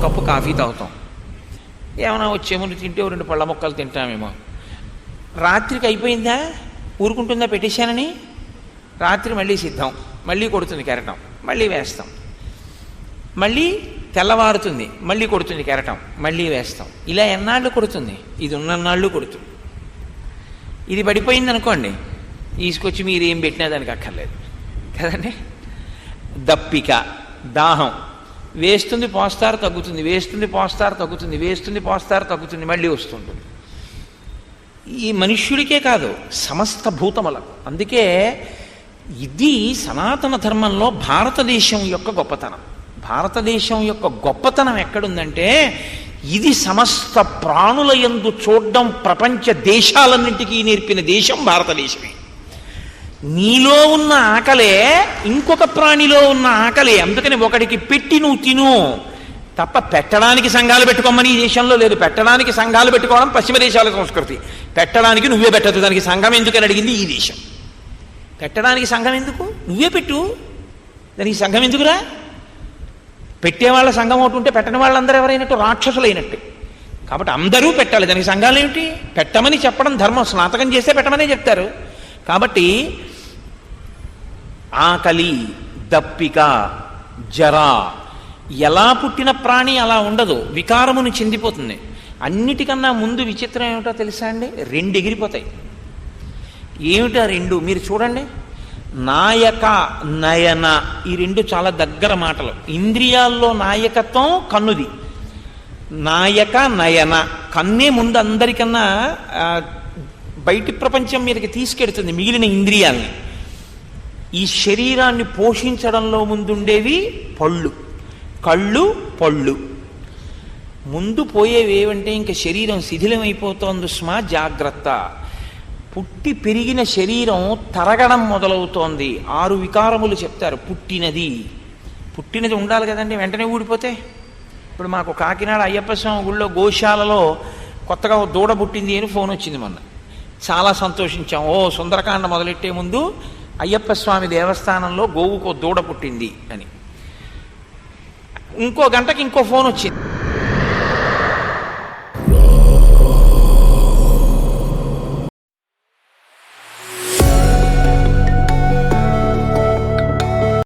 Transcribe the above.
Cup coffee తాగుతాం, ఏమైనా వచ్చే ముందు తింటే 2 పళ్ళ ముక్కలు తింటామేమో. రాత్రికి అయిపోయిందా, ఊరుకుంటుందా పెట్టేశానని, రాత్రి మళ్ళీ సిద్ధం, మళ్ళీ కొడుతుంది కెరటం, మళ్ళీ వేస్తాం, మళ్ళీ తెల్లవారుతుంది, మళ్ళీ కొడుతుంది కెరటం, మళ్ళీ వేస్తాం. ఇలా ఎన్నాళ్ళు కొడుతుంది? ఇది ఉన్నన్నాళ్ళు కొడుతుంది. ఇది పడిపోయింది అనుకోండి, తీసుకొచ్చి మీరు ఏం పెట్టినా దానికి అక్కర్లేదు కదండి. దప్పిక, దాహం, వేస్తుంది పోస్తారు తగ్గుతుంది, వేస్తుంది పోస్తారు తగ్గుతుంది, వేస్తుంది పోస్తారు తగ్గుతుంది, మళ్ళీ వస్తుంటుంది. ఈ మనుష్యుడికే కాదు, సమస్త భూతములకు. అందుకే ఇది సనాతన ధర్మంలో భారతదేశం యొక్క గొప్పతనం. భారతదేశం యొక్క గొప్పతనం ఎక్కడుందంటే, ఇది సమస్త ప్రాణుల యందు చూడడం ప్రపంచ దేశాలన్నింటికీ నేర్పిన దేశం భారతదేశమే. నీలో ఉన్న ఆకలే ఇంకొక ప్రాణిలో ఉన్న ఆకలే. అందుకని ఒకడికి పెట్టి నువ్వు తిను తప్ప పెట్టడానికి సంఘాలు పెట్టుకోమని ఈ దేశంలో లేదు. పెట్టడానికి సంఘాలు పెట్టుకోవడం పశ్చిమ దేశాల సంస్కృతి. పెట్టడానికి నువ్వే పెట్టద్దు, దానికి సంఘం ఎందుకని అడిగింది ఈ దేశం. పెట్టడానికి సంఘం ఎందుకు? నువ్వే పెట్టు, దానికి సంఘం ఎందుకురా? పెట్టేవాళ్ళ సంఘం ఒకటి ఉంటే పెట్టని వాళ్ళందరూ ఎవరైనట్టు? రాక్షసులు అయినట్టు. కాబట్టి అందరూ పెట్టాలి, దానికి సంఘాలు ఏమిటి? పెట్టమని చెప్పడం ధర్మం. స్నాతకం చేస్తే పెట్టమనే చెప్తారు. కాబట్టి ఆకలి, దప్పిక, జర, ఎలా పుట్టిన ప్రాణి అలా ఉండదు, వికారమును చెందిపోతుంది. అన్నిటికన్నా ముందు విచిత్రం ఏమిటో తెలుసా అండి? 2 ఎగిరిపోతాయి. ఏమిటా 2? మీరు చూడండి. నాయక, నయన, ఈ 2 చాలా దగ్గర మాటలు. ఇంద్రియాల్లో నాయకత్వం కన్నుది. నాయక, నయన. కన్నే ముందు అందరికన్నా బయటి ప్రపంచం మీదకి తీసుకెడుతుంది మిగిలిన ఇంద్రియాల్ని. ఈ శరీరాన్ని పోషించడంలో ముందుండేవి పళ్ళు, కళ్ళు, పళ్ళు. ముందు పోయేవి ఏవంటే, ఇంకా శరీరం శిథిలమైపోతోంది స్మా, జాగ్రత్త. పుట్టి పెరిగిన శరీరం తరగడం మొదలవుతోంది. 6 వికారములు చెప్తారు. పుట్టినది ఉండాలి కదండి, వెంటనే ఊడిపోతే. ఇప్పుడు మాకు కాకినాడ అయ్యప్ప స్వామి గుళ్ళో గోశాలలో కొత్తగా దూడ పుట్టింది అని ఫోన్ వచ్చింది మొన్న. చాలా సంతోషించాం. సుందరకాండ మొదలెట్టే ముందు అయ్యప్ప స్వామి దేవస్థానంలో గోవుకో దూడ పుట్టింది అని. ఇంకో గంటకి ఇంకో ఫోన్ వచ్చింది.